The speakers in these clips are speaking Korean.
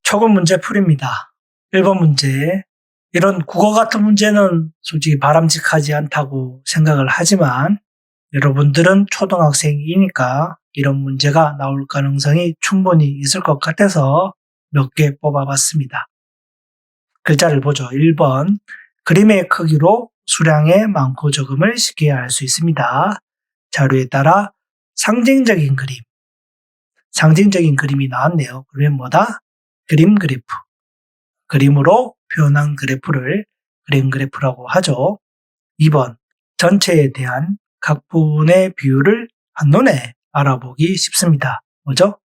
초급 문제 풀이입니다. 1번 문제. 이런 국어 같은 문제는 솔직히 바람직하지 않다고 생각을 하지만 여러분들은 초등학생이니까 이런 문제가 나올 가능성이 충분히 있을 것 같아서 몇 개 뽑아봤습니다. 글자를 보죠. 1번. 그림의 크기로 수량의 많고 적음을 쉽게 알 수 있습니다. 자료에 따라 상징적인 그림이 나왔네요. 그러면 뭐다? 그림 그래프. 그림으로 표현한 그래프를 그림 그래프라고 하죠. 2번. 전체에 대한 각 부분의 비율을 한눈에 알아보기 쉽습니다. 뭐죠?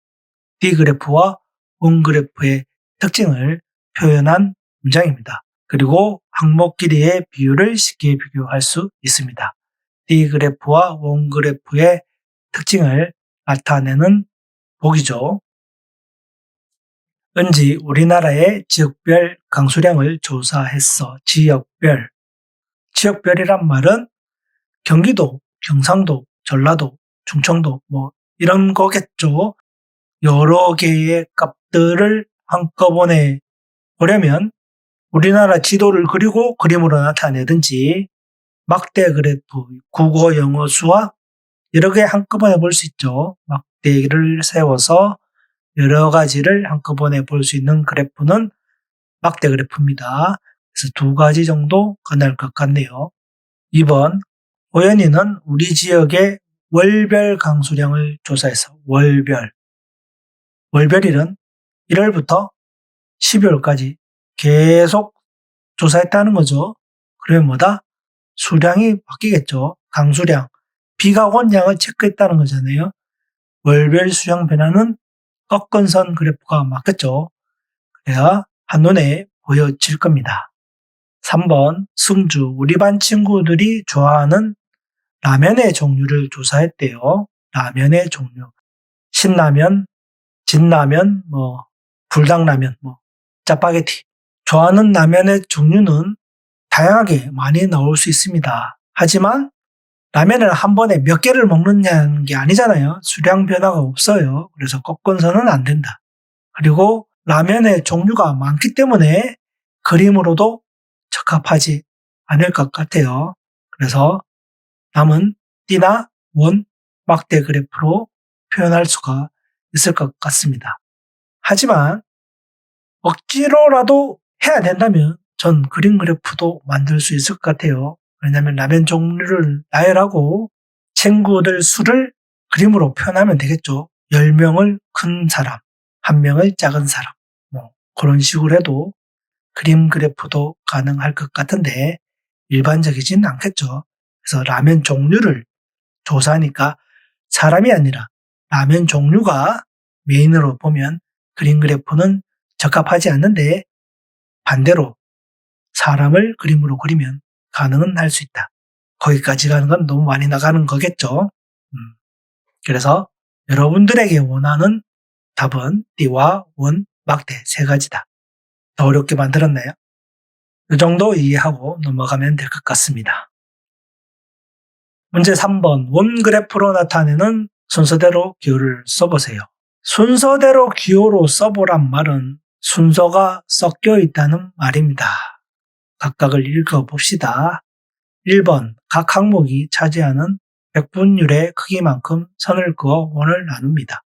D그래프와 원그래프의 특징을 표현한 문장입니다. 그리고 항목 길이의 비율을 쉽게 비교할 수 있습니다. D그래프와 원그래프의 특징을 나타내는 보기죠. 은지 우리나라의 지역별 강수량을 조사했어. 지역별이란 말은 경기도, 경상도, 전라도, 충청도 이런 거겠죠. 여러 개의 값들을 한꺼번에 보려면 우리나라 지도를 그리고 그림으로 나타내든지 막대 그래프, 국어, 영어, 수학 여러 개 한꺼번에 볼 수 있죠. 막대를 세워서 여러 가지를 한꺼번에 볼 수 있는 그래프는 막대 그래프입니다. 그래서 2가지 정도 가능할 것 같네요. 2번. 호연이는 우리 지역의 월별 강수량을 조사해서 월별일은 1월부터 12월까지 계속 조사했다는 거죠. 그러면 뭐다? 수량이 바뀌겠죠. 강수량. 비가 온 양을 체크했다는 거잖아요. 월별 수량 변화는 꺾은 선 그래프가 맞겠죠. 그래야 한눈에 보여질 겁니다. 3번. 승주. 우리 반 친구들이 좋아하는 라면의 종류를 조사했대요. 라면의 종류. 신라면, 진라면, 불닭라면, 짜파게티. 좋아하는 라면의 종류는 다양하게 많이 나올 수 있습니다. 하지만 라면을 한 번에 몇 개를 먹느냐는 게 아니잖아요. 수량 변화가 없어요. 그래서 꺾은선은 안 된다. 그리고 라면의 종류가 많기 때문에 그림으로도 적합하지 않을 것 같아요. 그래서 남은 D나 원, 막대 그래프로 표현할 수가 있을 것 같습니다. 하지만 억지로라도 해야 된다면 전 그림 그래프도 만들 수 있을 것 같아요. 왜냐하면 라면 종류를 나열하고 친구들 수를 그림으로 표현하면 되겠죠. 10명을 큰 사람, 1명을 작은 사람 그런 식으로 해도 그림 그래프도 가능할 것 같은데 일반적이진 않겠죠. 그래서 라면 종류를 조사하니까 사람이 아니라 라면 종류가 메인으로 보면 그림 그래프는 적합하지 않는데 반대로 사람을 그림으로 그리면 가능은 할 수 있다. 거기까지 가는 건 너무 많이 나가는 거겠죠. 그래서 여러분들에게 원하는 답은 D와 원, 막대 3가지다. 더 어렵게 만들었나요? 이 정도 이해하고 넘어가면 될 것 같습니다. 문제 3번. 원 그래프로 나타내는 순서대로 기호를 써보세요. 순서대로 기호로 써보란 말은 순서가 섞여 있다는 말입니다. 각각을 읽어봅시다. 1번. 각 항목이 차지하는 백분율의 크기만큼 선을 그어 원을 나눕니다.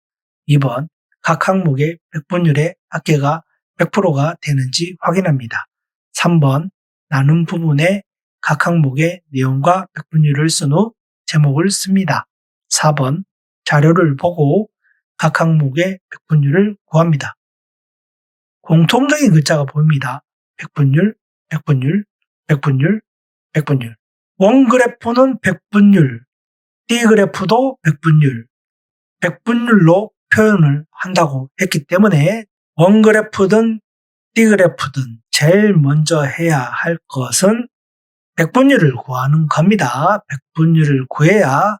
2번. 각 항목의 백분율의 합계가 100%가 되는지 확인합니다. 3번. 나눈 부분에 각 항목의 내용과 백분율을 쓴 후 제목을 씁니다. 4번. 자료를 보고 각 항목의 백분율을 구합니다. 공통적인 글자가 보입니다. 백분율, 백분율, 백분율, 백분율. 원그래프는 백분율, D그래프도 백분율로 표현을 한다고 했기 때문에 원그래프든 D그래프든 제일 먼저 해야 할 것은 백분율을 구하는 겁니다. 백분율을 구해야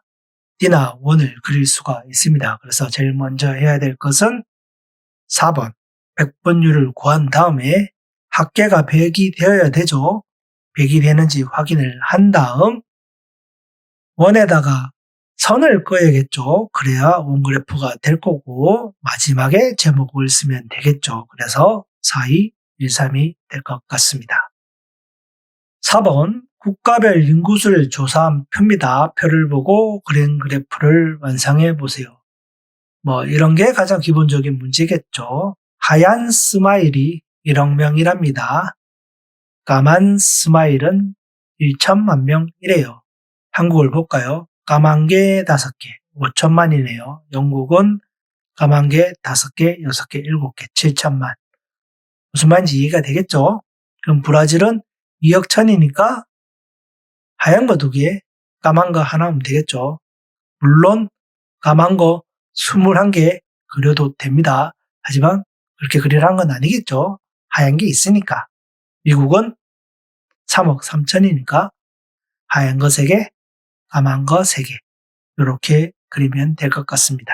D나 원을 그릴 수가 있습니다. 그래서 제일 먼저 해야 될 것은 4번. 백분율을 구한 다음에 합계가 100이 되어야 되죠. 100이 되는지 확인을 한 다음 원에다가 선을 그어야겠죠. 그래야 원그래프가 될 거고 마지막에 제목을 쓰면 되겠죠. 그래서 42132 될 것 같습니다. 4번 국가별 인구수를 조사한 표입니다. 표를 보고 그린 그래프를 완성해 보세요. 이런 게 가장 기본적인 문제겠죠. 하얀 스마일이 1억 명이랍니다. 까만 스마일은 1천만 명이래요. 한국을 볼까요? 까만 게 5개, 5천만이네요. 영국은 까만 게 5개, 6개, 7개, 7천만. 무슨 말인지 이해가 되겠죠? 그럼 브라질은 2억 천이니까 하얀 거 2개, 까만 거 하나면 되겠죠. 물론 까만 거 21개 그려도 됩니다. 하지만 그렇게 그리라는 건 아니겠죠. 하얀 게 있으니까. 미국은 3억 3천이니까 하얀 거 3개, 까만 거 3개. 이렇게 그리면 될 것 같습니다.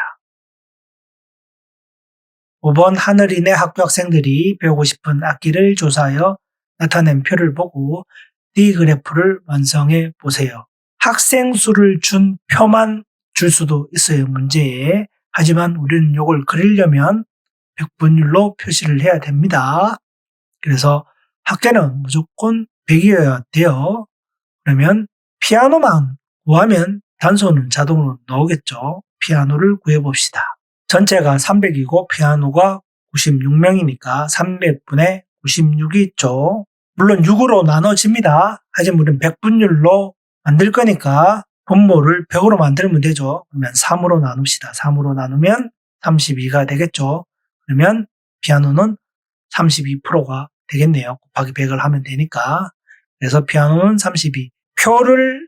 5번 하늘인의 학교 학생들이 배우고 싶은 악기를 조사하여 나타낸 표를 보고 D 그래프를 완성해 보세요. 학생 수를 준 표만 줄 수도 있어요, 문제에. 하지만 우리는 이걸 그리려면 백분율로 표시를 해야 됩니다. 그래서 학계는 무조건 100이어야 돼요. 그러면 피아노만 구하면 단소는 자동으로 나오겠죠. 피아노를 구해봅시다. 전체가 300이고 피아노가 96명이니까 300분의 96이 있죠. 물론 6으로 나눠집니다. 하지만 우리는 100분율로 만들 거니까 분모를 100으로 만들면 되죠. 그러면 3으로 나눕시다. 3으로 나누면 32가 되겠죠. 그러면 피아노는 32%가 되겠네요. 곱하기 100을 하면 되니까. 그래서 피아노는 32. 표를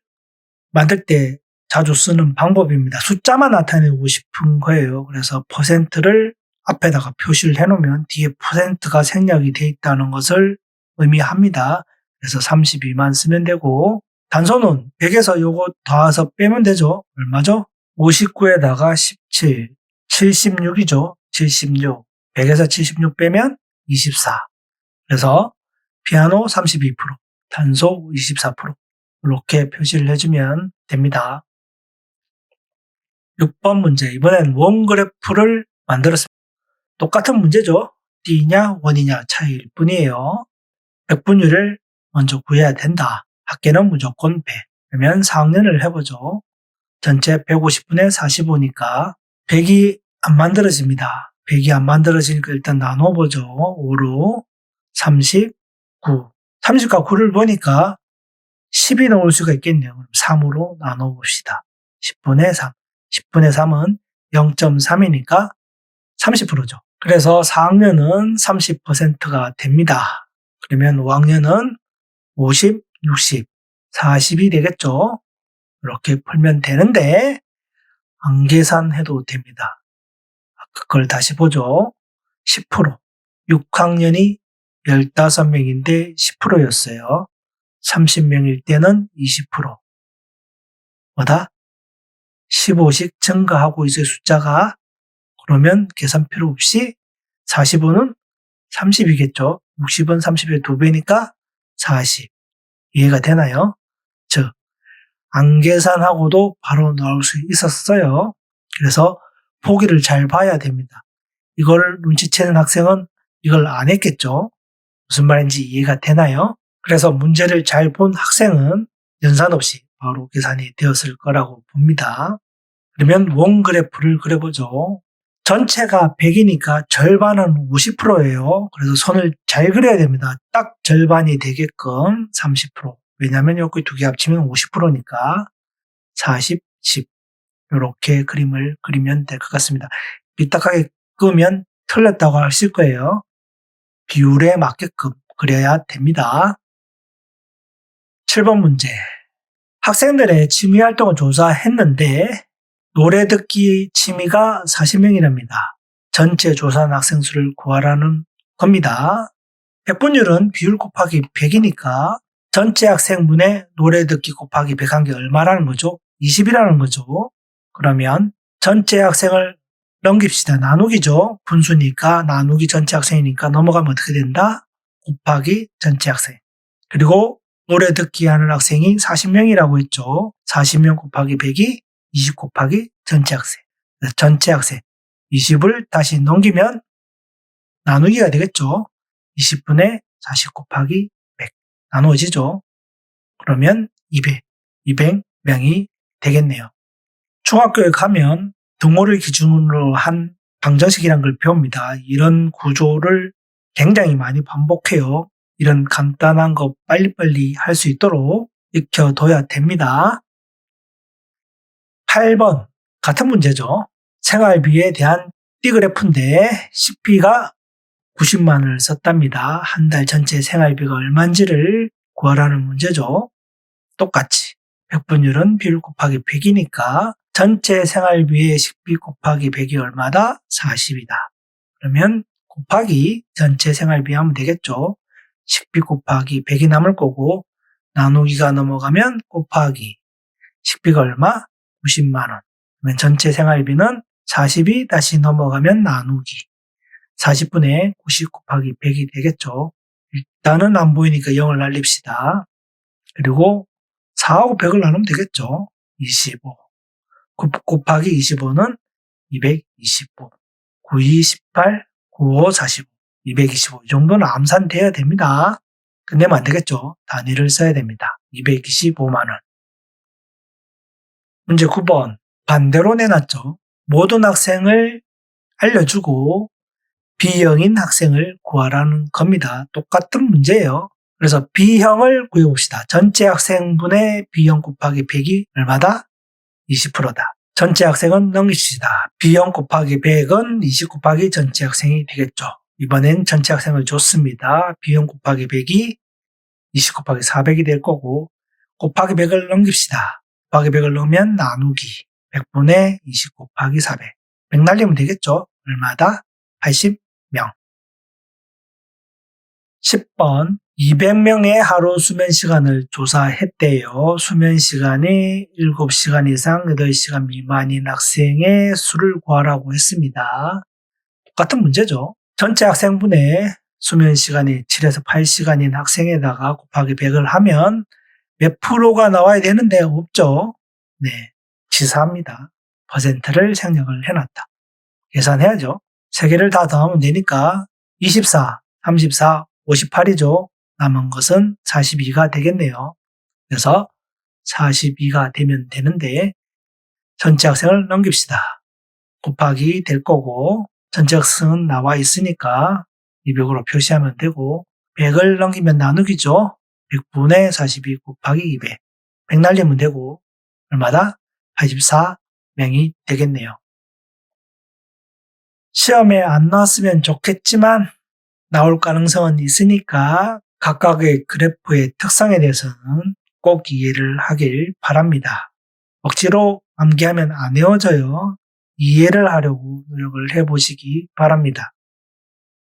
만들 때 자주 쓰는 방법입니다. 숫자만 나타내고 싶은 거예요. 그래서 퍼센트를 앞에다가 표시를 해놓으면 뒤에 퍼센트가 생략이 돼 있다는 것을 의미합니다. 그래서 32만 쓰면 되고 단소는 100에서 요거 더해서 빼면 되죠. 얼마죠? 59에다가 17, 76이죠. 76. 100에서 76 빼면 24. 그래서 피아노 32%, 단소 24%. 이렇게 표시를 해주면 됩니다. 6번 문제. 이번엔 원그래프를 만들었습니다. 똑같은 문제죠. D냐 원이냐 차이일 뿐이에요. 백분율을 먼저 구해야 된다. 합계는 무조건 100. 그러면 4학년을 해보죠. 전체 150분의 45니까 100이 안 만들어집니다. 100이 안 만들어지니까 일단 나눠보죠. 5로 39. 30과 9를 보니까 10이 나올 수가 있겠네요. 그럼 3으로 나눠봅시다. 10분의 3. 10분의 3은 0.3이니까 30%죠. 그래서 4학년은 30%가 됩니다. 그러면 5학년은 50, 60, 40이 되겠죠. 이렇게 풀면 되는데 안 계산해도 됩니다. 그걸 다시 보죠. 10%. 6학년이 15명인데 10%였어요. 30명일 때는 20%. 뭐다? 15씩 증가하고 있어요, 숫자가. 그러면 계산 필요 없이 45는 30이겠죠. 60은 30의 2배니까 40. 이해가 되나요? 즉, 안 계산하고도 바로 나올 수 있었어요. 그래서 보기를 잘 봐야 됩니다. 이걸 눈치채는 학생은 이걸 안 했겠죠. 무슨 말인지 이해가 되나요? 그래서 문제를 잘 본 학생은 연산 없이 바로 계산이 되었을 거라고 봅니다. 그러면 원그래프를 그려보죠. 전체가 100이니까 절반은 50%예요. 그래서 선을 잘 그려야 됩니다. 딱 절반이 되게끔 30%. 왜냐하면 여기 2개 합치면 50%니까 40, 10. 이렇게 그림을 그리면 될 것 같습니다. 삐딱하게 끄면 틀렸다고 하실 거예요. 비율에 맞게끔 그려야 됩니다. 7번 문제. 학생들의 취미 활동을 조사했는데 노래 듣기 취미가 40명이랍니다. 전체 조사한 학생 수를 구하라는 겁니다. 백분율은 비율 곱하기 100이니까 전체 학생분의 노래 듣기 곱하기 100한 게 얼마라는 거죠? 20이라는 거죠. 그러면 전체 학생을 넘깁시다. 나누기죠. 분수니까 나누기 전체 학생이니까 넘어가면 어떻게 된다? 곱하기 전체 학생. 그리고 노래 듣기 하는 학생이 40명이라고 했죠. 40명 곱하기 100이 20 곱하기 전체 학생. 전체 학생 20을 다시 넘기면 나누기가 되겠죠. 20분의 40 곱하기 100 나누어지죠. 그러면 200명이 되겠네요. 중학교에 가면 등호를 기준으로 한 방정식이란 걸 배웁니다. 이런 구조를 굉장히 많이 반복해요. 이런 간단한 거 빨리빨리 할 수 있도록 익혀둬야 됩니다. 8번 같은 문제죠. 생활비에 대한 D그래프인데 식비가 90만 원을 썼답니다. 한 달 전체 생활비가 얼마인지를 구하라는 문제죠. 똑같이 백분율은 비율 곱하기 100이니까 전체 생활비의 식비 곱하기 100이 얼마다? 40이다. 그러면 곱하기 전체 생활비 하면 되겠죠. 식비 곱하기 100이 남을 거고 나누기가 넘어가면 곱하기 식비가 얼마? 90만 원. 그러면 전체 생활비는 40이 다시 넘어가면 나누기 40분의 90 곱하기 100이 되겠죠. 일단은 안 보이니까 0을 날립시다. 그리고 4하고 100을 나누면 되겠죠. 25. 9 곱하기 25는 225. 92, 18, 95, 45. 225. 이 정도는 암산돼야 됩니다. 끝내면 안 되겠죠. 단위를 써야 됩니다. 225만 원. 문제 9번. 반대로 내놨죠. 모든 학생을 알려주고 B형인 학생을 구하라는 겁니다. 똑같은 문제예요. 그래서 B형을 구해봅시다. 전체 학생분의 B형 곱하기 100이 얼마다? 20%다. 전체 학생은 넘깁시다. B형 곱하기 100은 20 곱하기 전체 학생이 되겠죠. 이번엔 전체 학생을 줬습니다. B형 곱하기 100이 20 곱하기 400이 될 거고 곱하기 100을 넘깁시다. 곱하기 100을 넣으면 나누기 100분의 20 곱하기 400. 100 날리면 되겠죠. 얼마다? 80명. 10번 200명의 하루 수면 시간을 조사했대요. 수면 시간이 7시간 이상 8시간 미만인 학생의 수를 구하라고 했습니다. 똑같은 문제죠. 전체 학생분의 수면 시간이 7에서 8시간인 학생에다가 곱하기 100을 하면 몇 프로가 나와야 되는데 없죠. 네, 치사합니다. 퍼센트를 생략을 해놨다. 계산해야죠. 3개를 다 더하면 되니까 24, 34, 58이죠. 남은 것은 42가 되겠네요. 그래서 42가 되면 되는데 전체 학생을 넘깁시다. 곱하기 될 거고 전체 학생은 나와 있으니까 200으로 표시하면 되고 100을 넘기면 나누기죠. 100분의 42 곱하기 200. 100 날리면 되고 얼마다? 84명이 되겠네요. 시험에 안 나왔으면 좋겠지만 나올 가능성은 있으니까 각각의 그래프의 특성에 대해서는 꼭 이해를 하길 바랍니다. 억지로 암기하면 안 외워져요. 이해를 하려고 노력을 해보시기 바랍니다.